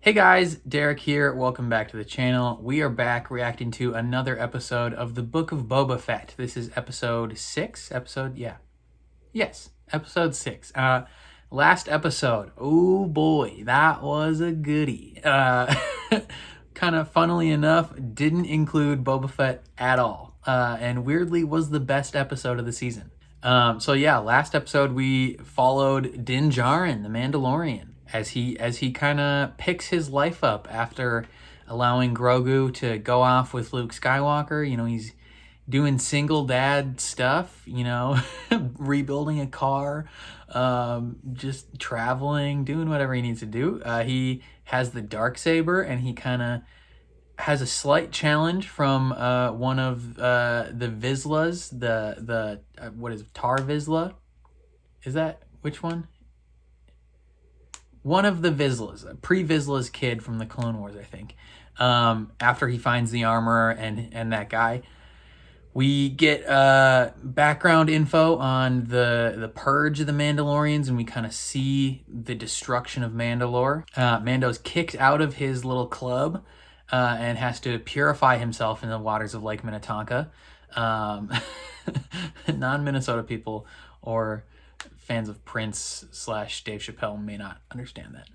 Hey guys, Derek here. Welcome back to the channel. We are back reacting to another episode of the Book of Boba Fett. This is episode 6. Episode 6. Last episode. Oh boy, that was a goodie. Kind of funnily enough, didn't include Boba Fett at all. And weirdly was the best episode of the season. So yeah, last episode we followed Din Djarin, the Mandalorian, as he kind of picks his life up after allowing Grogu to go off with Luke Skywalker. You know, he's doing single dad stuff, you know, rebuilding a car, just traveling, doing whatever he needs to do. He has the Darksaber, and he kind of has a slight challenge from one of the Vizslas, the what is it, Tar Vizsla? Is that which one? One of the Vizslas, a pre-Vizsla's kid from the Clone Wars, I think. After he finds the armor and that guy, we get background info on the purge of the Mandalorians, and we kind of see the destruction of Mandalore. Mando's kicked out of his little club and has to purify himself in the waters of Lake Minnetonka. Non-Minnesota people or fans of Prince / Dave Chappelle may not understand that.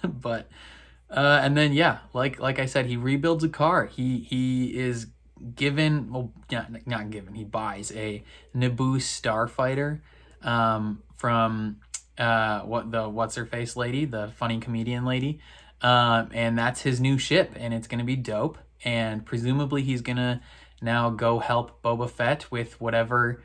But and then yeah, like I said, he rebuilds a car. He is given, well, yeah, not given, he buys a Naboo starfighter from what's her face lady, the funny comedian lady, and that's his new ship, and it's gonna be dope. And presumably he's gonna now go help Boba Fett with whatever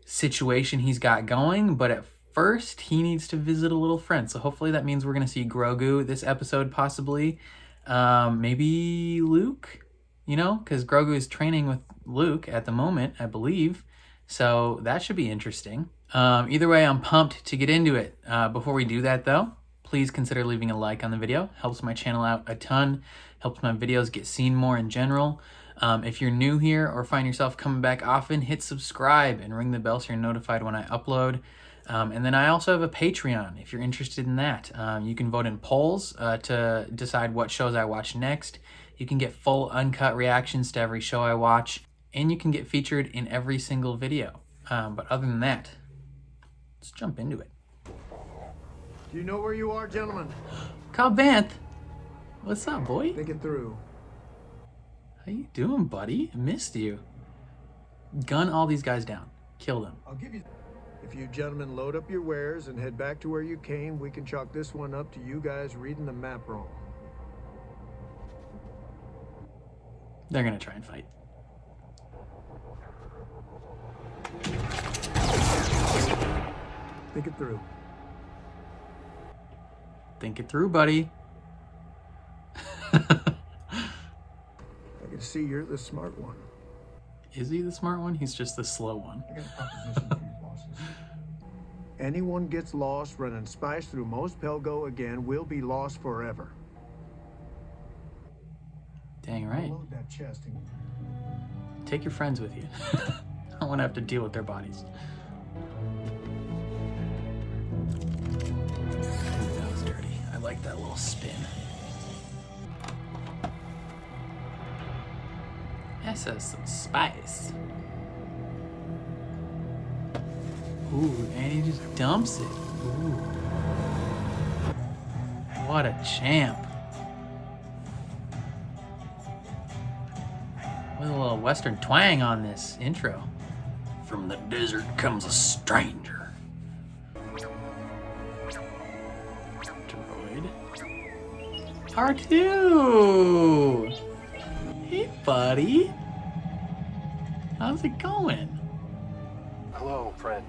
situation he's got going, but at first he needs to visit a little friend. So hopefully that means we're gonna see Grogu this episode, possibly maybe Luke, you know, because Grogu is training with Luke at the moment, I believe, so that should be interesting. Either way, I'm pumped to get into it. Before we do that though, please consider leaving a like on the video. Helps my channel out a ton, helps my videos get seen more in general. If you're new here or find yourself coming back often, hit subscribe and ring the bell so you're notified when I upload. And then I also have a Patreon if you're interested in that. You can vote in polls to decide what shows I watch next. You can get full uncut reactions to every show I watch, and you can get featured in every single video. But other than that, let's jump into it. Do you know where you are, gentlemen? Cobb Vanth, what's up, boy? Think it through. How you doing, buddy? I missed you. Gun all these guys down. Kill them. I'll give you... If you gentlemen load up your wares and head back to where you came, we can chalk this one up to you guys reading the map wrong. They're gonna try and fight. Think it through. Think it through, buddy. I can see you're the smart one. Is he the smart one? He's just the slow one. I got a proposition for you bosses. Anyone gets lost running spice through Mos Pelgo again will be lost forever. Dang right. Load that chest and... Take your friends with you. I don't want to have to deal with their bodies. Ooh, that was dirty. I like that little spin. That says some spice. Ooh, and he just dumps it. Ooh. What a champ. With a little Western twang on this intro. From the desert comes a stranger. Droid. R2! Hey, buddy. How's it going? Hello, friend.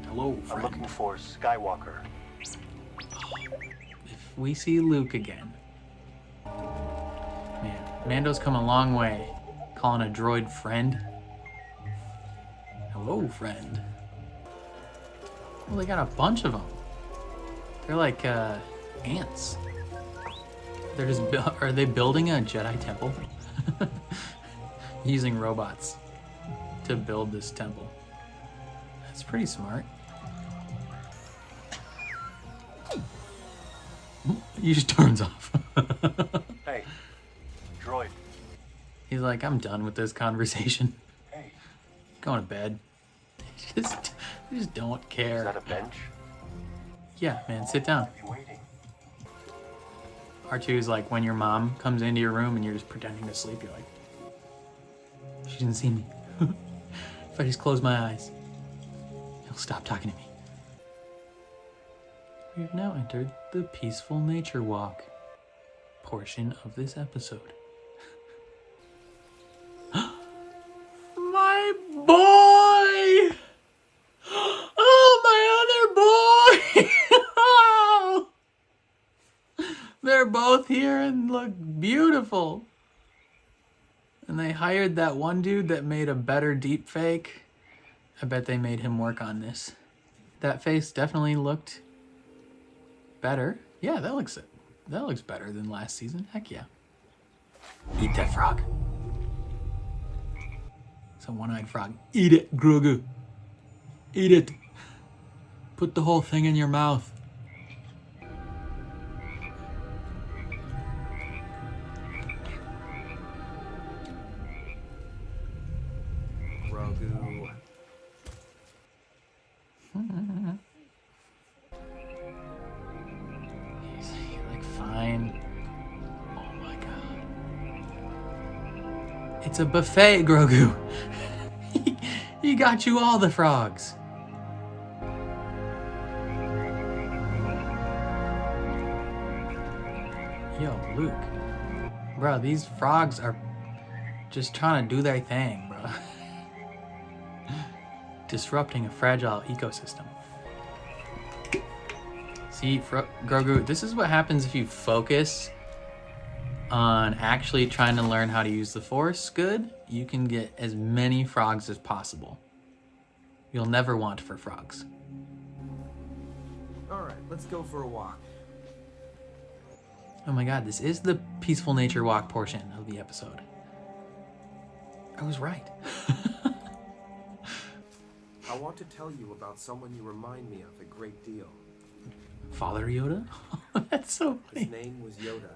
Hello, I'm friend. looking for Skywalker. If we see Luke again. Man, Mando's come a long way. Calling a droid friend. Hello, friend. Well, they got a bunch of them. They're like ants. They're just are they building a Jedi temple? Using robots to build this temple. That's pretty smart. He just turns off. Hey, droid. He's like, I'm done with this conversation. Hey, Going to bed. Just don't is care. that a bench? Yeah, man, sit down. I'll be waiting. R2 is like when your mom comes into your room and you're just pretending to sleep. You're like, she didn't see me. If I just close my eyes, he'll stop talking to me. We've now entered the peaceful nature walk portion of this episode. My boy! Oh, my other boy! Oh! They're both here and look beautiful. And they hired that one dude that made a better deep fake. I bet they made him work on this. That face definitely looked better. Yeah, that looks better than last season. Heck yeah. Eat that frog. It's a one-eyed frog. Eat it, Grogu. Eat it. Put the whole thing in your mouth. Grogu. He's like fine. Oh my god. It's a buffet, Grogu. He got you all the frogs. Yo, Luke. Bro, these frogs are just trying to do their thing, bro. Disrupting a fragile ecosystem. See, Grogu, this is what happens if you focus on actually trying to learn how to use the Force good. You can get as many frogs as possible. You'll never want for frogs. Alright, let's go for a walk. Oh my god, this is the peaceful nature walk portion of the episode. I was right. I want to tell you about someone you remind me of a great deal. Father Yoda? That's so His funny. name was Yoda,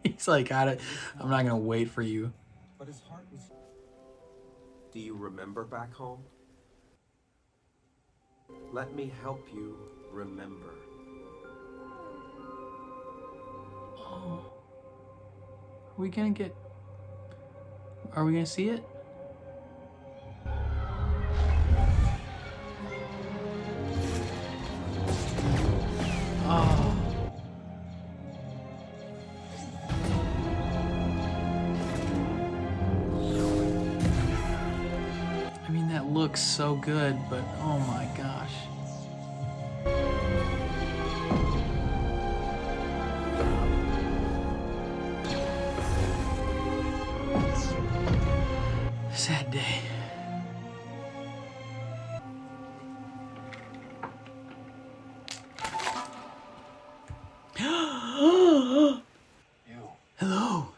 He's like, I'm not gonna wait for you. but his heart was... Do you remember back home? Let me help you remember. Oh. Are we gonna see it? Oh. I mean, that looks so good, but oh my gosh. Sad day. You. Hello.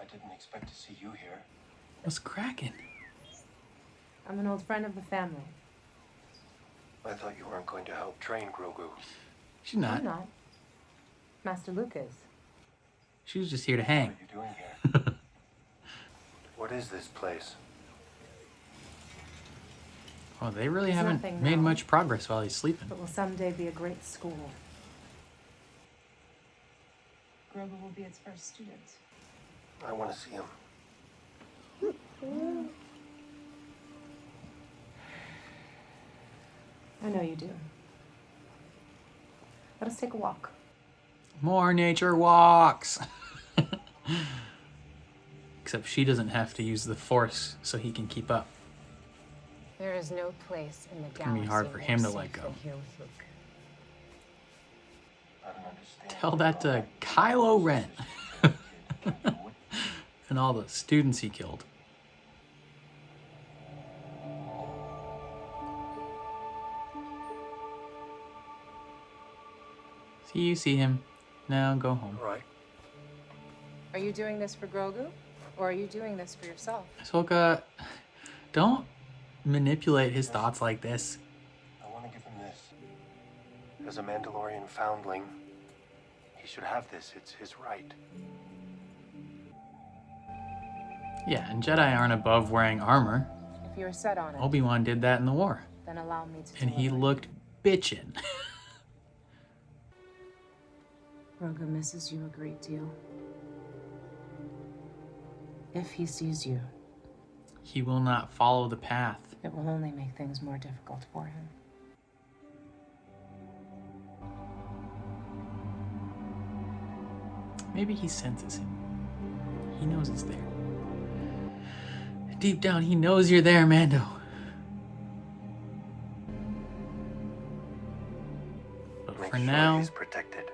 I didn't expect to see you here. What's cracking? I'm an old friend of the family. I thought you weren't going to help train Grogu. She's not. I'm not. Master Luke is. She was just here to What hang. are you doing here? What is this place? Oh, they really It's haven't nothing made now. much progress while he's sleeping. But will someday be a great school. Grogu will be its first student. I want to see him. I know you do. Let us take a walk. More nature walks. Except she doesn't have to use the Force so he can keep up. There is no place in the gonna galaxy be hard for more him to safe let go. than here with Luke. I don't understand. Tell that to Kylo Ren. And all the students he killed. See, you see him. Now go home. All right. Are you doing this for Grogu? Or are you doing this for yourself? Ahsoka, don't manipulate his thoughts like this. I want to give him this. As a Mandalorian foundling, He should have this. It's his right. Yeah, and Jedi aren't above wearing armor. If you're set on it, Obi-Wan did that in the war. then allow me to And he deliver. looked bitchin'. Grogu misses you a great deal. If he sees you, He will not follow the path. it will only make things more difficult for him. Maybe he senses him. He knows he's there. Deep down, he knows you're there, Mando. But Make for sure now, he's protected.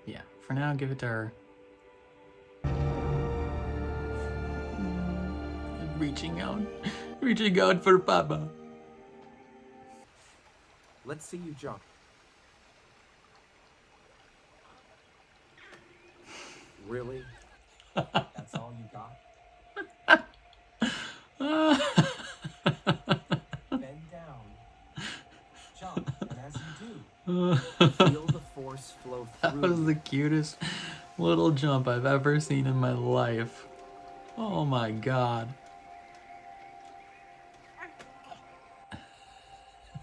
yeah, for now, give it to her. Reaching out for Papa. Let's see you jump. Really? That's all you got? Bend down. Jump, and as you do, feel the force flow That through was you. the cutest little jump I've ever seen in my life. Oh my god.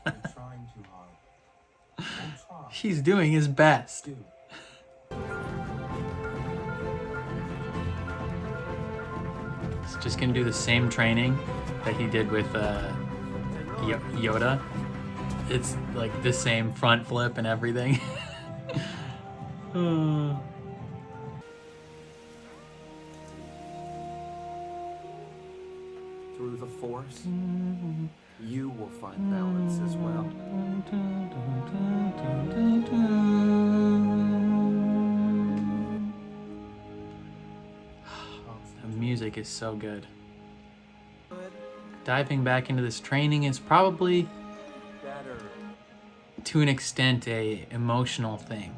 You're trying too hard. Don't try. He's doing his best. Do. He's just gonna do the same training that he did with Yoda. It's like the same front flip and everything. Through the force, you will find balance as well. The music is so good. Diving back into this training is probably, Better. to an extent, a emotional thing.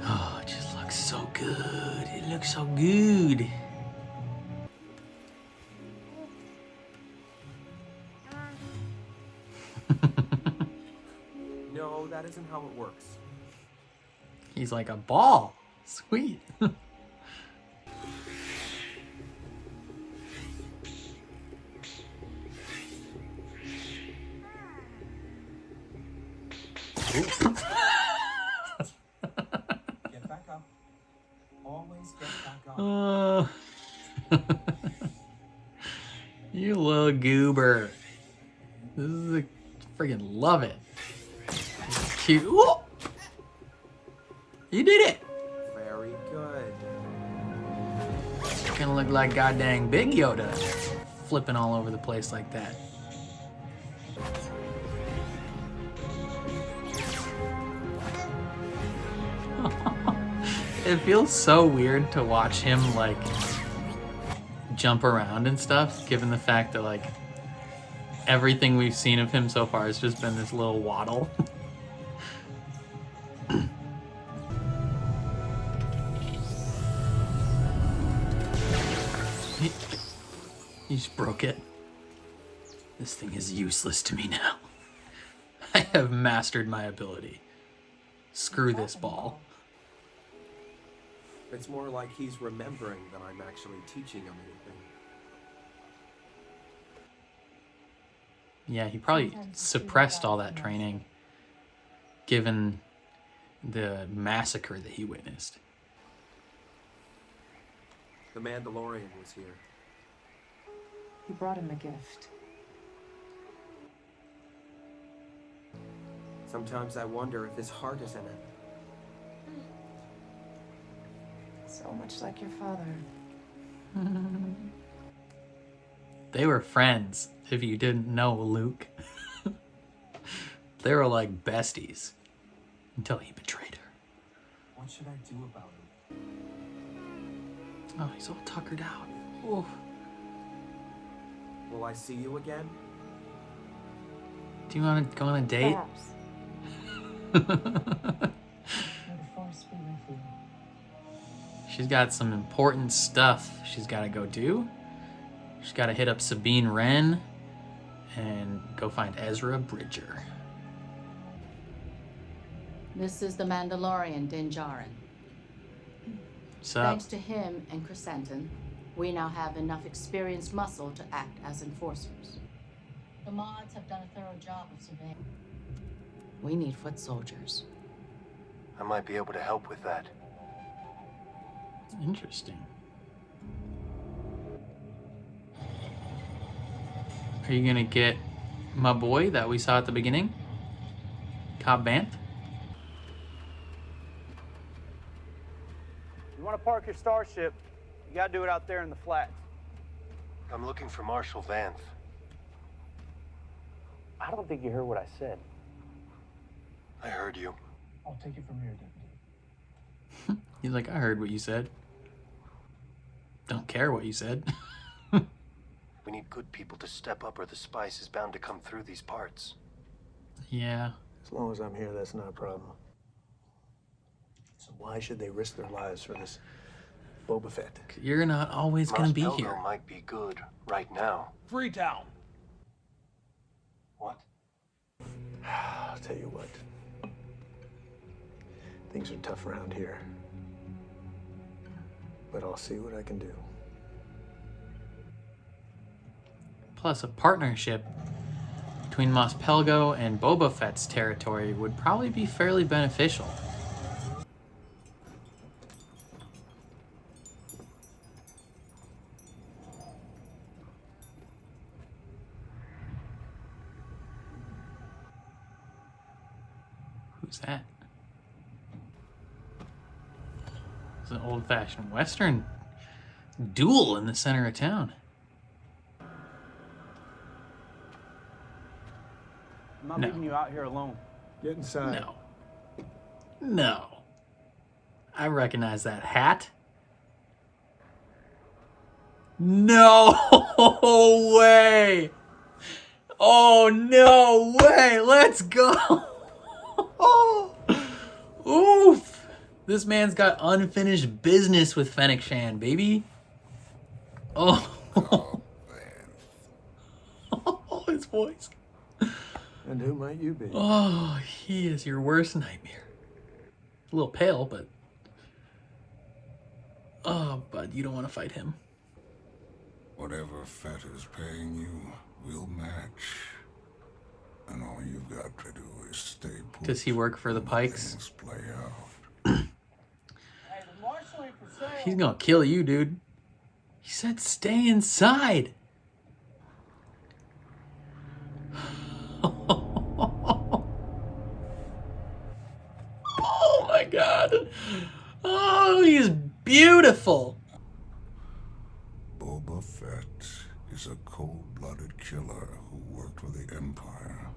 Oh, it just looks so good. It looks so good. No, that isn't how it works. He's like a ball. Sweet. Get back up. Always get back up. You little goober. This is a freaking love it. Cute. Whoa! You did it. Very good. Gonna look like goddamn Big Yoda, flipping all over the place like that. It feels so weird to watch him like jump around and stuff, given the fact that like everything we've seen of him so far has just been this little waddle. You just broke it. This thing is useless to me now. I have mastered my ability. Screw this ball. It's more like he's remembering than I'm actually teaching him anything. Yeah, he probably suppressed all that training, given the massacre that he witnessed. The Mandalorian was here. You brought him a gift. Sometimes I wonder if his heart is in it. So much like your father. They were friends, if you didn't know, Luke. They were like besties until he betrayed her. What should I do about him? Oh, he's all tuckered out. Oh. Will I see you again? Do you want to go on a date? Perhaps. May the force be with you. She's got some important stuff she's got to go do. She's got to hit up Sabine Wren and go find Ezra Bridger. This is the Mandalorian Din Djarin. So, Thanks to him and Chrysanthemum, we now have enough experienced muscle to act as enforcers. The mods have done a thorough job of surveying. We need foot soldiers. I might be able to help with that. interesting. Are you gonna get my boy that we saw at the beginning? Cobb Vanth? You want to park your starship, you gotta do it out there in the flats. I'm looking for Marshal Vanth. I don't think you heard what I said. I heard you. I'll take it from here, Deputy. He's like, I heard what you said. Don't care what you said. We need good people to step up or the spice is bound to come through these parts. Yeah. As long as I'm here, that's not a problem. So why should they risk their lives for this Boba Fett? You're not always gonna Mos be Pelgo here. might be good right now. Freetown. What? I'll tell you what. Things are tough around here. But I'll see what I can do. Plus, a partnership between Mos Pelgo and Boba Fett's territory would probably be fairly beneficial. Who's that? It's an old-fashioned Western duel in the center of town. I'm not No. leaving you out here alone. Get inside. No. No. I recognize that hat. No way. Oh, no way. Let's go. Oof. This man's got unfinished business with Fennec Shan, baby. Oh. Oh, his voice. And who might you be? Oh, he is your worst nightmare. A little pale, but... Oh, but you don't want to fight him. Whatever Fett is paying you, we'll match. And all you've got to do is stay put. Does he work for the and Pikes? things play out. Hey, the marshal ain't for sale. He's gonna kill you, dude. He said stay inside. Oh my god. Oh, he's beautiful. Boba Fett is a cold-blooded killer who worked for the Empire.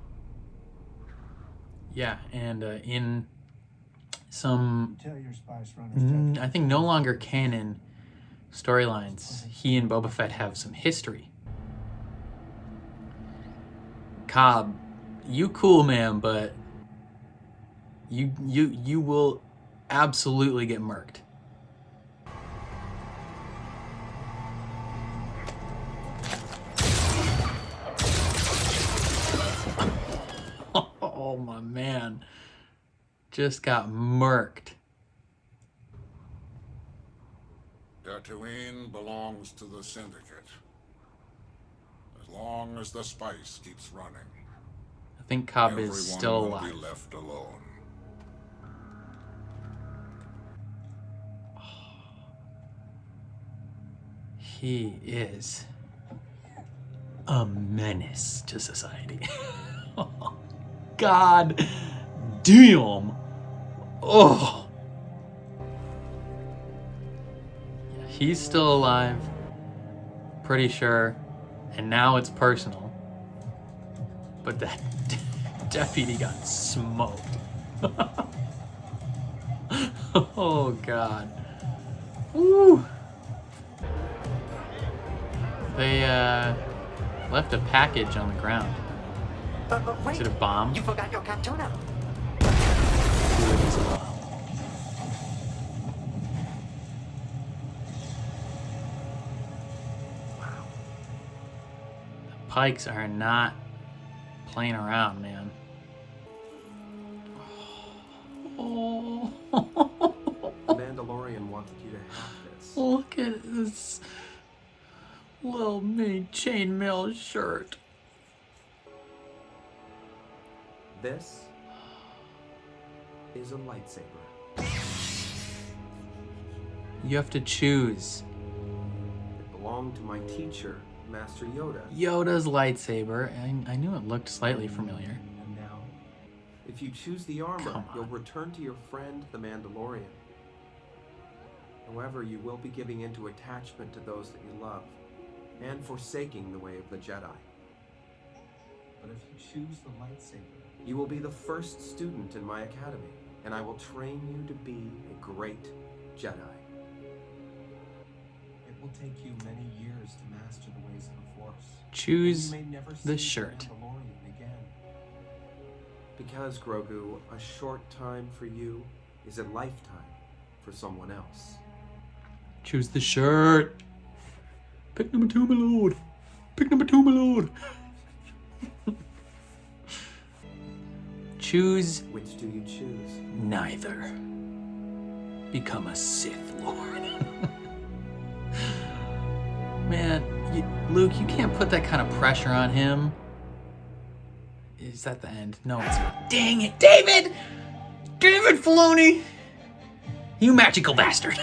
Yeah, and in some, Tell your spice runners. I think no longer canon storylines, he and Boba Fett have some history. Cobb, you cool, man, but you will absolutely get murked. Oh my man, just got murked. Tatooine belongs to the Syndicate. As long as the spice keeps running, I think Cobb everyone is still will alive. be left alone. He is a menace to society. God damn. Oh. Yeah, he's still alive. Pretty sure. And now it's personal. But that deputy got smoked. Oh, God. Woo. They, left a package on the ground. Is it a bomb? You forgot your Captuna. Ooh, it is a bomb. Pikes are not playing around, man. Oh. The Mandalorian wanted you to have this. Look at this little mini chainmail shirt. This is a lightsaber. You have to choose It belonged to my teacher, Master Yoda. Yoda's lightsaber. I knew it looked slightly familiar. And now, if you choose the armor, Come on. you'll return to your friend, the Mandalorian. However, you will be giving into attachment to those that you love, and forsaking the way of the Jedi. But if you choose the lightsaber, you will be the first student in my academy, and I will train you to be a great Jedi. It will take you many years to master the ways of the Force. Choose and you may never the see shirt. Mandalorian again. Because, Grogu, a short time for you is a lifetime for someone else. Choose the shirt. Pick number 2, my lord. Pick number 2, my lord. Choose Which do you choose? neither. Become a Sith Lord. Man, Luke, you can't put that kind of pressure on him. Is that the end? No, it's not. Dang it, David! David Filoni! You magical bastard!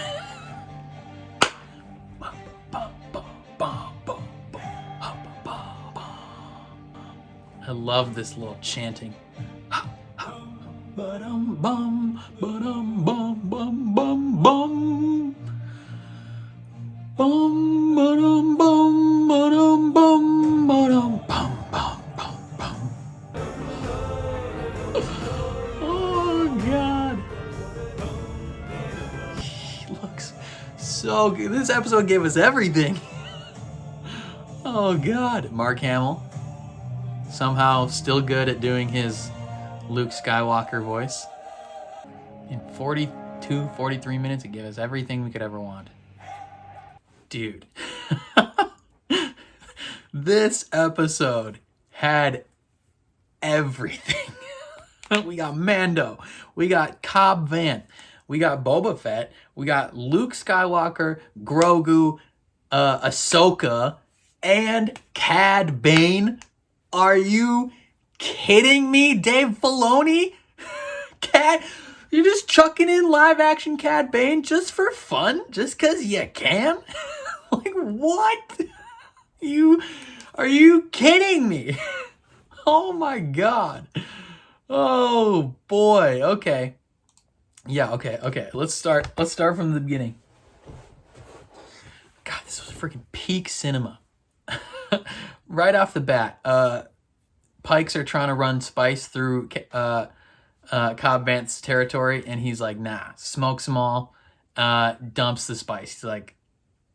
I love this little chanting. Ba-dum bum, ba-dum bum bum bum bum. Bum ba-dum bum ba-dum bum ba-dum bum bum bum bum. Oh God. He looks so good. This episode gave us everything. Oh God. Mark Hamill. Somehow still good at doing his Luke Skywalker voice. In 42, 43 minutes, it gave us everything we could ever want. Dude. This episode had everything. We got Mando. We got Cobb Vanth. We got Boba Fett. We got Luke Skywalker, Grogu, Ahsoka, and Cad Bane. Are you kidding me, Dave Filoni? Cad, you're just chucking in live action Cad Bane just for fun? Just because you can? Like, what? Are you kidding me? Oh my God. Oh boy. Okay. Yeah, okay. Let's start from the beginning. God, this was freaking peak cinema. Right off the bat, Pikes are trying to run spice through Cobb Vanth's territory, and he's like, nah, smokes them all, dumps the spice. He's like,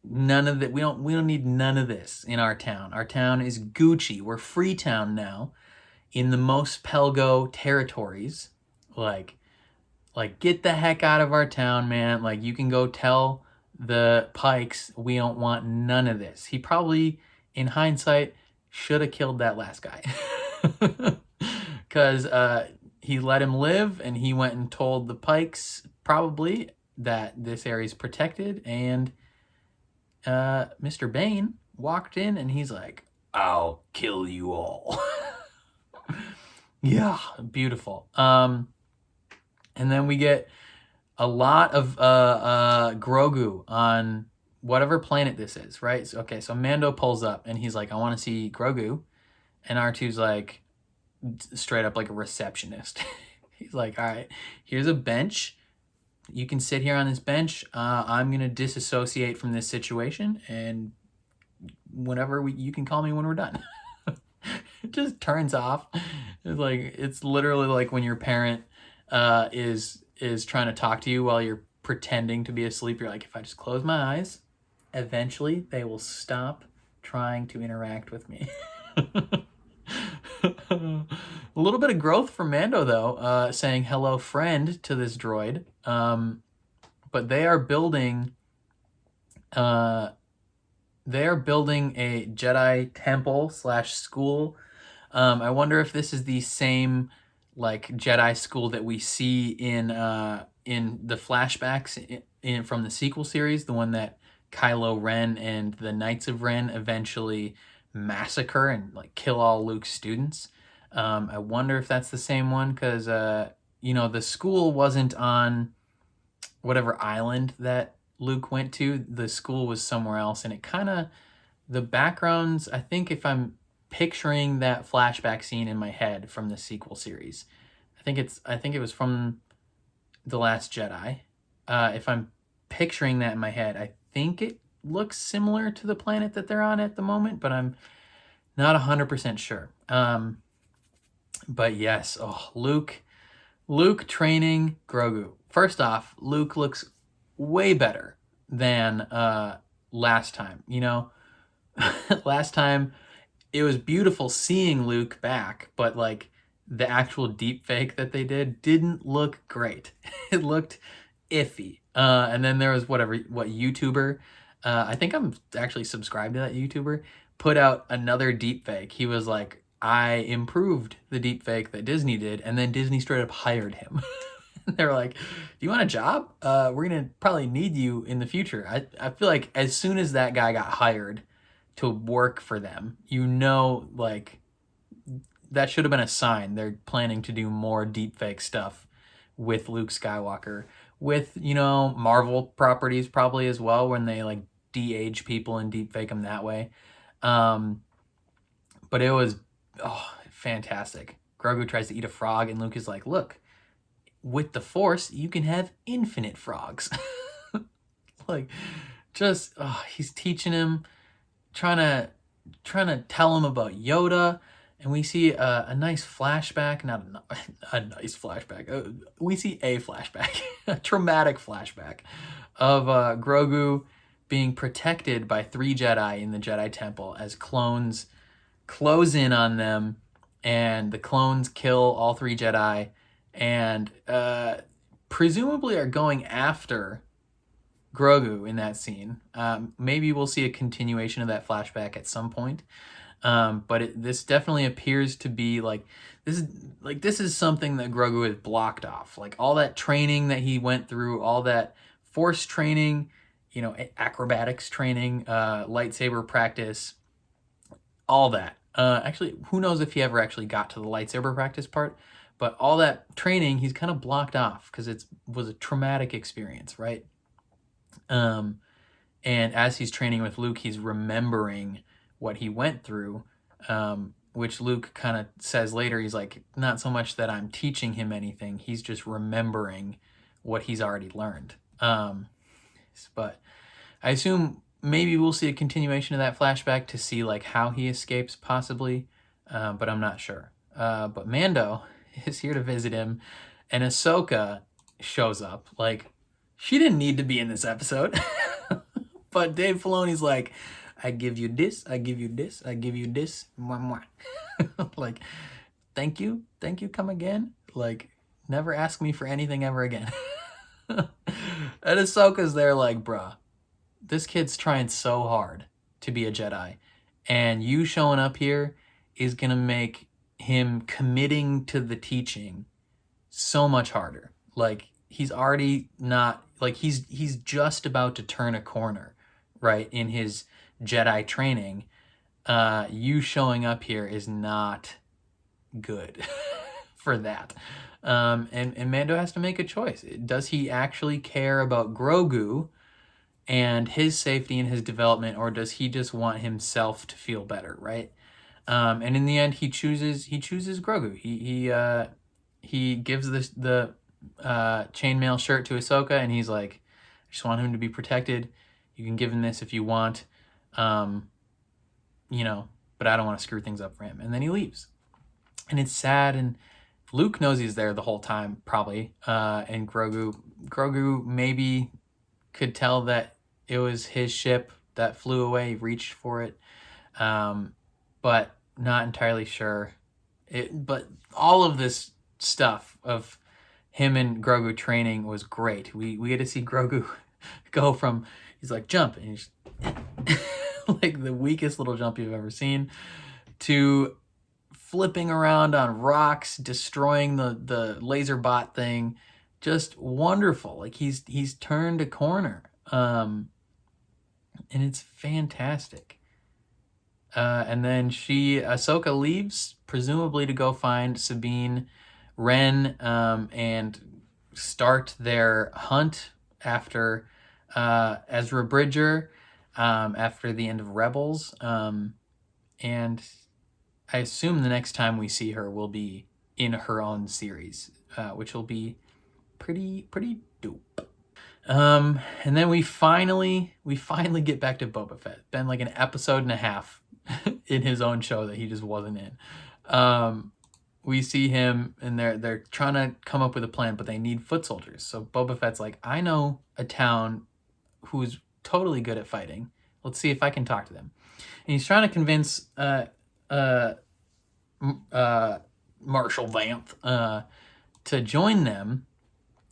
none of that. We don't need none of this in our town. Our town is Gucci. We're Freetown now, in the Mos Pelgo territories. Like, get the heck out of our town, man. Like, you can go tell the Pikes we don't want none of this. He probably, in hindsight, should have killed that last guy. Because he let him live, and he went and told the Pikes, probably, that this area is protected, and Mr. Bane walked in, and he's like, I'll kill you all. Yeah, beautiful. And then we get a lot of Grogu on whatever planet this is, right? So Mando pulls up, and he's like, I want to see Grogu. And R2's like, straight up like a receptionist. He's like, all right, here's a bench. You can sit here on this bench. I'm going to disassociate from this situation. And whenever you can call me when we're done. It just turns off. It's literally like when your parent is trying to talk to you while you're pretending to be asleep. You're like, if I just close my eyes, eventually they will stop trying to interact with me. A little bit of growth from Mando, though, saying hello friend to this droid. But they are building they're building a Jedi temple / school. I wonder if this is the same like Jedi school that we see in the flashbacks from the sequel series, the one that Kylo Ren and the Knights of Ren eventually massacre and like kill all Luke's students. I wonder if that's the same one, because the school wasn't on whatever island that Luke went to. The school was somewhere else, and it kind of, the backgrounds, I think if I'm picturing that flashback scene in my head from the sequel series, I think it was from The Last Jedi. If I'm picturing that in my head, I think it looks similar to the planet that they're on at the moment, but I'm not 100% sure. But yes, Luke training Grogu. First off, Luke looks way better than last time. Last time it was beautiful seeing Luke back, but like the actual deep fake that they didn't look great. It looked iffy. And then there was what YouTuber, I think I'm actually subscribed to that YouTuber, put out another deep fake. He was like, I improved the deep fake that Disney did, and then Disney straight up hired him. They were like, do you want a job? We're going to probably need you in the future. I feel like as soon as that guy got hired to work for them, like that should have been a sign they're planning to do more deepfake stuff with Luke Skywalker, with, Marvel properties probably as well, when they like de-age people and deepfake them that way. But it was fantastic. Grogu tries to eat a frog, and Luke is like, look, with the Force, you can have infinite frogs. Like, just, he's teaching him, trying to tell him about Yoda. And we see a nice flashback, not a nice flashback. We see a flashback, a traumatic flashback of Grogu being protected by 3 Jedi in the Jedi Temple as clones close in on them, and the clones kill all 3 Jedi, and presumably are going after Grogu in that scene. Maybe we'll see a continuation of that flashback at some point. But this definitely appears to be this is something that Grogu has blocked off. Like all that training that he went through, all that Force training, acrobatics training, lightsaber practice, all that. Actually, who knows if he ever actually got to the lightsaber practice part, but all that training he's kind of blocked off because it was a traumatic experience, right? And as he's training with Luke, he's remembering what he went through, which Luke kind of says later. He's like, not so much that I'm teaching him anything, he's just remembering what he's already learned. But I assume maybe we'll see a continuation of that flashback to see like how he escapes possibly, but I'm not sure. But Mando is here to visit him, and Ahsoka shows up. Like, she didn't need to be in this episode. But Dave Filoni's like, I give you this, I give you this, I give you this. Mwah, mwah. Like, thank you, come again. Like, never ask me for anything ever again. And Ahsoka's there like, bruh, this kid's trying so hard to be a Jedi, and you showing up here is gonna make him committing to the teaching so much harder. Like, he's already not, like, he's just about to turn a corner, right, in his Jedi training. You showing up here is not good for that. And Mando has to make a choice. Does he actually care about Grogu and his safety and his development, or does he just want himself to feel better, right? And in the end, he chooses Grogu. He gives the chainmail shirt to Ahsoka, and he's like, I just want him to be protected. You can give him this if you want, but I don't want to screw things up for him. And then he leaves. And it's sad, and Luke knows he's there the whole time, probably. And Grogu maybe could tell that it was his ship that flew away. He reached for it, but not entirely sure. But all of this stuff of him and Grogu training was great. We get to see Grogu go from, he's like, jump, and he's like the weakest little jump you've ever seen, to flipping around on rocks, destroying the laser bot thing. Just wonderful. Like he's turned a corner. And it's fantastic. And then Ahsoka leaves, presumably to go find Sabine Wren, and start their hunt after Ezra Bridger, after the end of Rebels. And I assume the next time we see her will be in her own series, which will be pretty dope. And then we finally get back to Boba Fett. Been like an episode and a half in his own show that he just wasn't in. We see him, and they're trying to come up with a plan, but they need foot soldiers. So Boba Fett's like, I know a town who's totally good at fighting. Let's see if I can talk to them. And he's trying to convince Marshal Vanth to join them.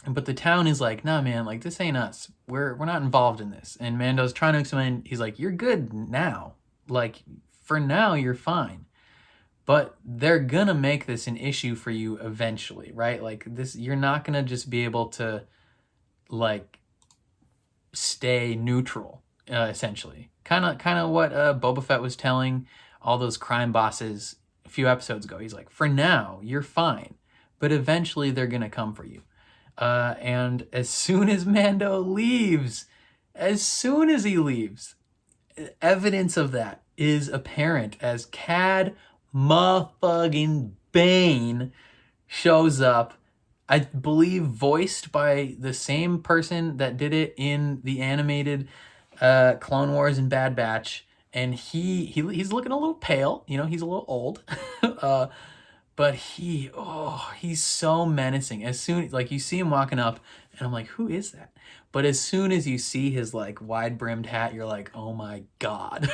But the town is like, nah, man, like, this ain't us. We're not involved in this. And Mando's trying to explain, he's like, you're good now. Like, for now, you're fine. But they're gonna make this an issue for you eventually, right? Like, this, you're not gonna just be able to, like, stay neutral, essentially. Kind of what Boba Fett was telling all those crime bosses a few episodes ago. He's like, for now, you're fine. But eventually, they're gonna come for you. And as soon as Mando leaves, evidence of that is apparent as Cad motherfucking Bane shows up, I believe voiced by the same person that did it in the animated Clone Wars and Bad Batch. And he's looking a little pale, you know, he's a little old. But he's so menacing. As soon, like, you see him walking up, and I'm like, who is that? But as soon as you see his, like, wide-brimmed hat, you're like, oh my God.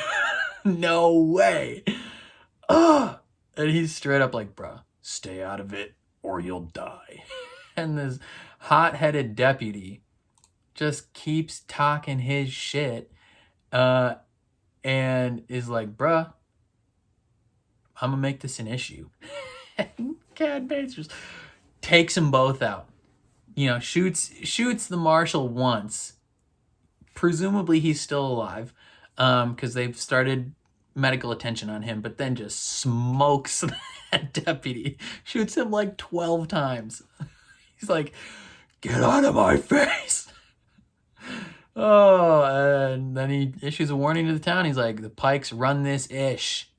No way. And he's straight up like, bruh, stay out of it or you'll die. And this hot-headed deputy just keeps talking his shit, and is like, bruh, I'm gonna make this an issue. And Cad Bane just takes them both out. You know, shoots the marshal once. Presumably he's still alive, because they've started medical attention on him, but then just smokes that deputy. Shoots him like 12 times. He's like, get out of my face. Oh, and then he issues a warning to the town. He's like, the Pikes run this ish.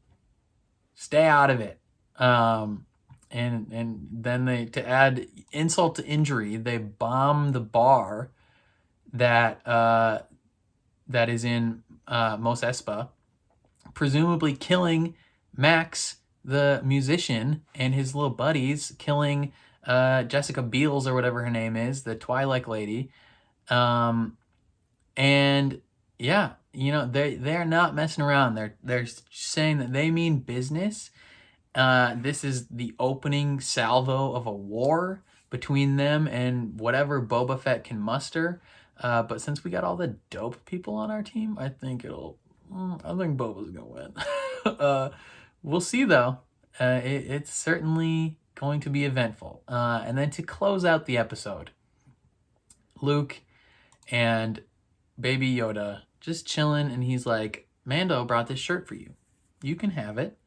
Stay out of it. And then they, to add insult to injury, they bomb the bar that is in Mos Espa, presumably killing Max, the musician, and his little buddies, killing Jessica Biels or whatever her name is, the Twi'lek lady. And yeah, you know, they're not messing around. They're saying that they mean business. This is the opening salvo of a war between them and whatever Boba Fett can muster. But since we got all the dope people on our team, I think Boba's gonna win. We'll see though. It's certainly going to be eventful. And then to close out the episode, Luke and Baby Yoda just chilling, and he's like, Mando brought this shirt for you. You can have it,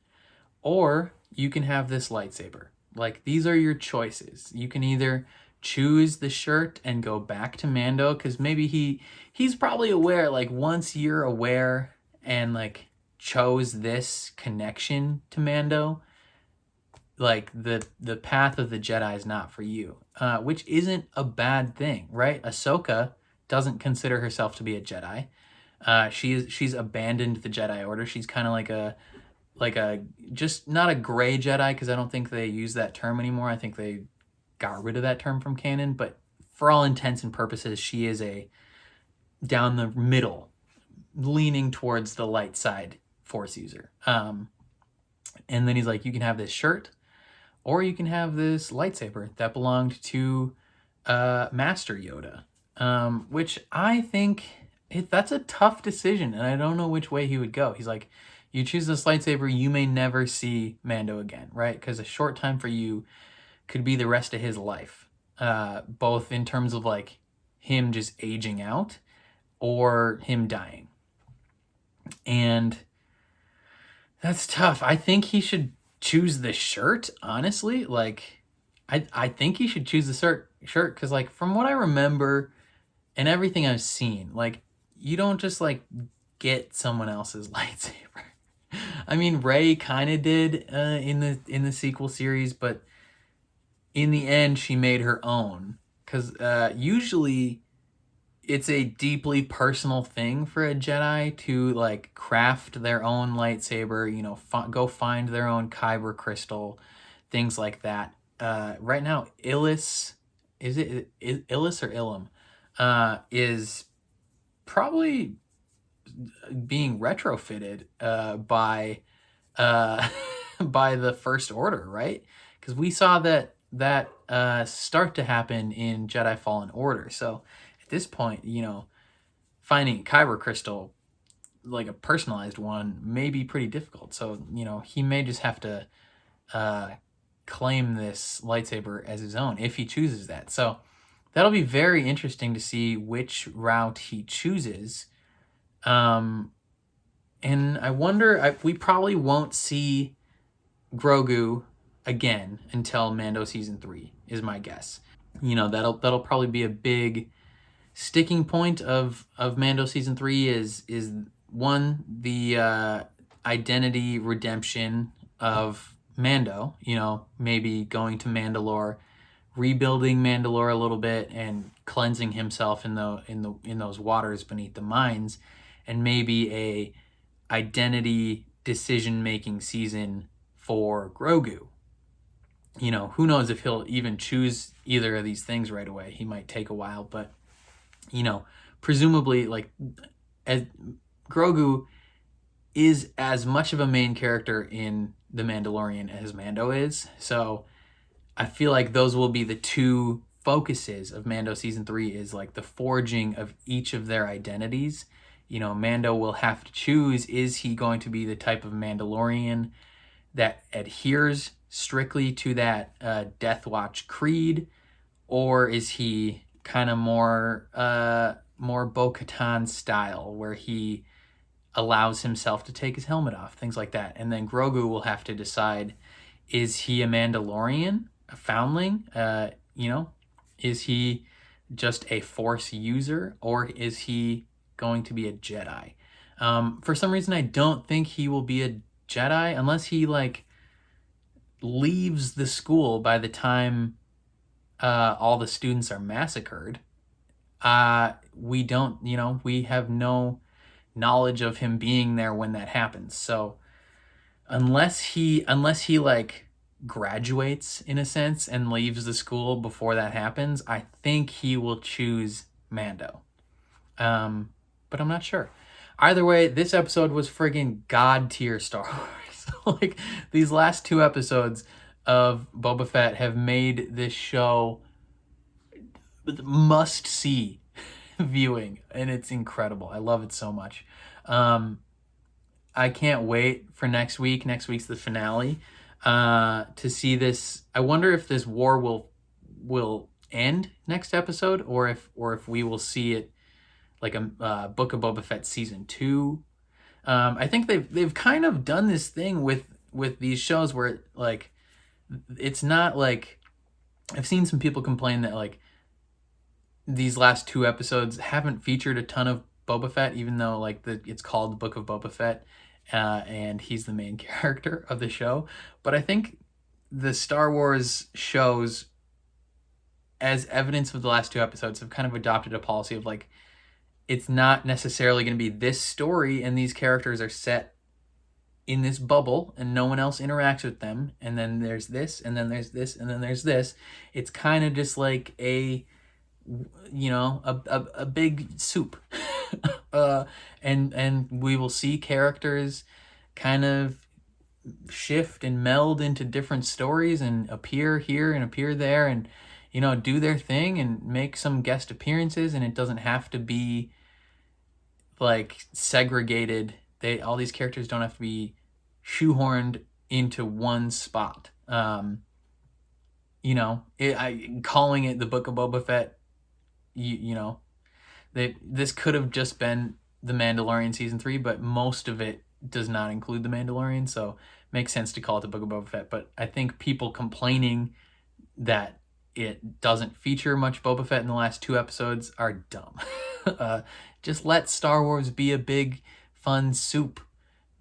or you can have this lightsaber. Like, these are your choices. You can either choose the shirt and go back to Mando, because maybe he's probably aware, like, once you're aware and, like, chose this connection to Mando, like, the path of the Jedi is not for you, which isn't a bad thing, right? Ahsoka doesn't consider herself to be a Jedi. She's abandoned the Jedi Order. She's kind of like a just not a gray Jedi, because I don't think they use that term anymore. I think they got rid of that term from canon. But for all intents and purposes, she is a down the middle, leaning towards the light side Force user. And then he's like, you can have this shirt, or you can have this lightsaber that belonged to Master Yoda. Which I think that's a tough decision, and I don't know which way he would go. He's like, you choose this lightsaber, you may never see Mando again, right? Because a short time for you could be the rest of his life, both in terms of like him just aging out or him dying. And that's tough. I think he should choose the shirt, honestly. Like, I think he should choose the shirt because, like, from what I remember and everything I've seen, like, you don't just, like, get someone else's lightsaber. I mean, Rey kind of did in the sequel series, but in the end, she made her own. Because usually it's a deeply personal thing for a Jedi to like craft their own lightsaber, you know, go find their own kyber crystal, things like that. Right now, Illis, is it Illis or Ilum, is probably being retrofitted by by the First Order, right? Because we saw that start to happen in Jedi Fallen Order. So at this point, you know, finding kyber crystal, like a personalized one, may be pretty difficult. So, you know, he may just have to claim this lightsaber as his own if he chooses that. So that'll be very interesting to see which route he chooses. And I wonder, we probably won't see Grogu again until Mando season 3 is my guess. You know, that'll probably be a big sticking point of Mando season 3 is one, the identity redemption of Mando, you know, maybe going to Mandalore, rebuilding Mandalore a little bit and cleansing himself in those waters beneath the mines, and maybe a identity decision-making season for Grogu. You know, who knows if he'll even choose either of these things right away. He might take a while, but, you know, presumably, like, as Grogu is as much of a main character in The Mandalorian as Mando is. So I feel like those will be the two focuses of Mando season 3, is like the forging of each of their identities. You know, Mando will have to choose, is he going to be the type of Mandalorian that adheres strictly to that Death Watch creed, or is he kind of more Bo-Katan style, where he allows himself to take his helmet off, things like that. And then Grogu will have to decide, is he a Mandalorian, a foundling? You know, is he just a Force user, or is he going to be a Jedi? For some reason, I don't think he will be a Jedi unless he like leaves the school by the time all the students are massacred. We don't, you know, we have no knowledge of him being there when that happens. So unless he like graduates in a sense and leaves the school before that happens, I think he will choose Mando. But I'm not sure. Either way, this episode was friggin' god tier Star Wars. Like, these last 2 episodes of Boba Fett have made this show must see viewing, and it's incredible. I love it so much. I can't wait for next week. Next week's the finale. To see this, I wonder if this war will end next episode, or if we will see it like a Book of Boba Fett season 2. I think they've kind of done this thing with these shows where like it's not like, I've seen some people complain that like these last 2 episodes haven't featured a ton of Boba Fett, even though like it's called the Book of Boba Fett, and he's the main character of the show. But I think the Star Wars shows, as evidence of the last 2 episodes, have kind of adopted a policy of like, it's not necessarily going to be this story and these characters are set in this bubble and no one else interacts with them, and then there's this, and then there's this, and then there's this. It's kind of just like a, you know, a big soup. And we will see characters kind of shift and meld into different stories and appear here and appear there, and, you know, do their thing and make some guest appearances. And it doesn't have to be like segregated. All these characters don't have to be shoehorned into one spot. You know, calling it the Book of Boba Fett, you know, this could have just been The Mandalorian Season 3, but most of it does not include The Mandalorian, so it makes sense to call it the Book of Boba Fett. But I think people complaining that it doesn't feature much Boba Fett in the last 2 episodes are dumb. Just let Star Wars be a big, fun soup.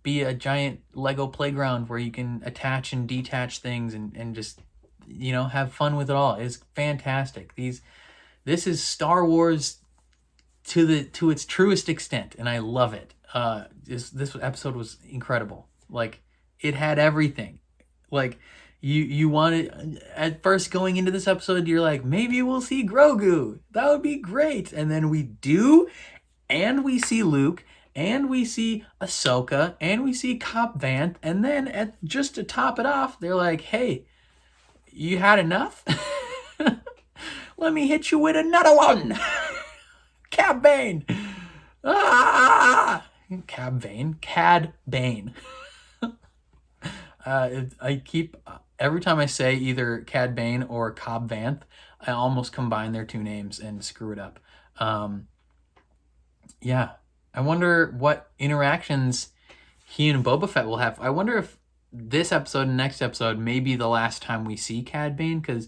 Be a giant Lego playground where you can attach and detach things and just, you know, have fun with it all. It's fantastic. This is Star Wars to its truest extent, and I love it. This episode was incredible. Like, it had everything. Like, you wanted, at first going into this episode, you're like, maybe we'll see Grogu. That would be great. And then we do, and we see Luke, and we see Ahsoka, and we see Cobb Vanth, and then just to top it off, they're like, hey, you had enough? Let me hit you with another one. Cad Bane. Ah! Cad Bane. I keep, every time I say either Cad Bane or Cobb Vanth, I almost combine their 2 names and screw it up. Yeah. I wonder what interactions he and Boba Fett will have. I wonder if this episode and next episode may be the last time we see Cad Bane, because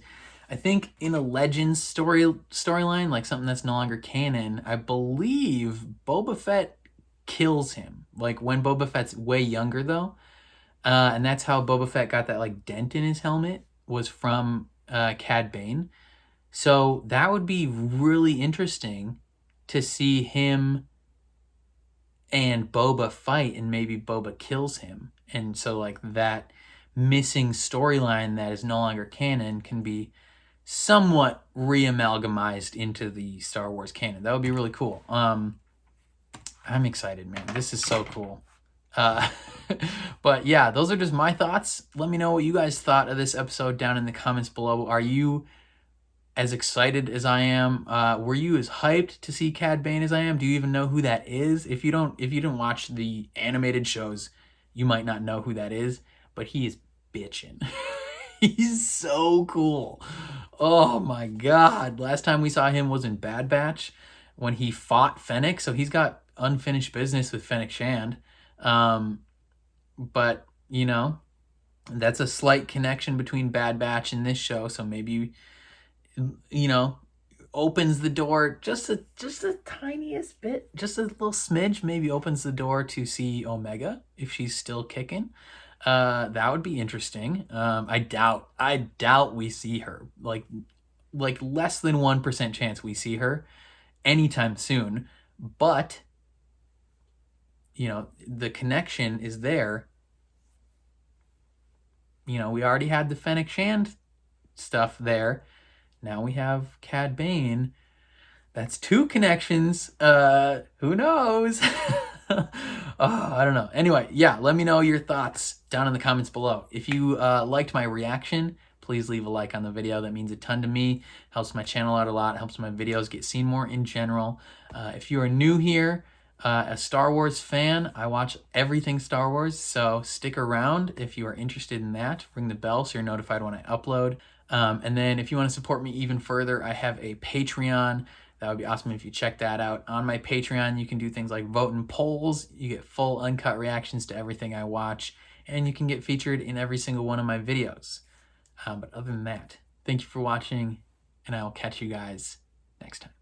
I think in a Legends storyline, like something that's no longer canon, I believe Boba Fett kills him. Like when Boba Fett's way younger, though. And that's how Boba Fett got that like dent in his helmet, was from Cad Bane. So that would be really interesting to see him and Boba fight, and maybe Boba kills him. And so like that missing storyline that is no longer canon can be somewhat re-amalgamized into the Star Wars canon. That would be really cool. I'm excited, man. This is so cool. But yeah, those are just my thoughts. Let me know what you guys thought of this episode down in the comments below. Are you as excited as I am? Were you as hyped to see Cad Bane as I am? Do you even know who that is? If you didn't watch the animated shows, you might not know who that is, but he is bitchin'. He's so cool. Oh my God. Last time we saw him was in Bad Batch when he fought Fennec. So he's got unfinished business with Fennec Shand. But, you know, that's a slight connection between Bad Batch and this show. So maybe, you know, opens the door just a tiniest bit, just a little smidge, maybe opens the door to see Omega if she's still kicking. That would be interesting. I doubt we see her. Like less than 1% chance we see her anytime soon. But, you know, the connection is there. You know, we already had the Fennec Shand stuff there. Now we have Cad Bane. That's 2 connections. Who knows? I don't know. Anyway, yeah, let me know your thoughts down in the comments below. If you liked my reaction, please leave a like on the video. That means a ton to me. Helps my channel out a lot. Helps my videos get seen more in general. If you are new here, a Star Wars fan, I watch everything Star Wars, so stick around if you are interested in that. Ring the bell so you're notified when I upload. And then if you want to support me even further, I have a Patreon. That would be awesome if you check that out. On my Patreon, you can do things like vote in polls. You get full uncut reactions to everything I watch, and you can get featured in every single one of my videos. But other than that, thank you for watching, and I will catch you guys next time.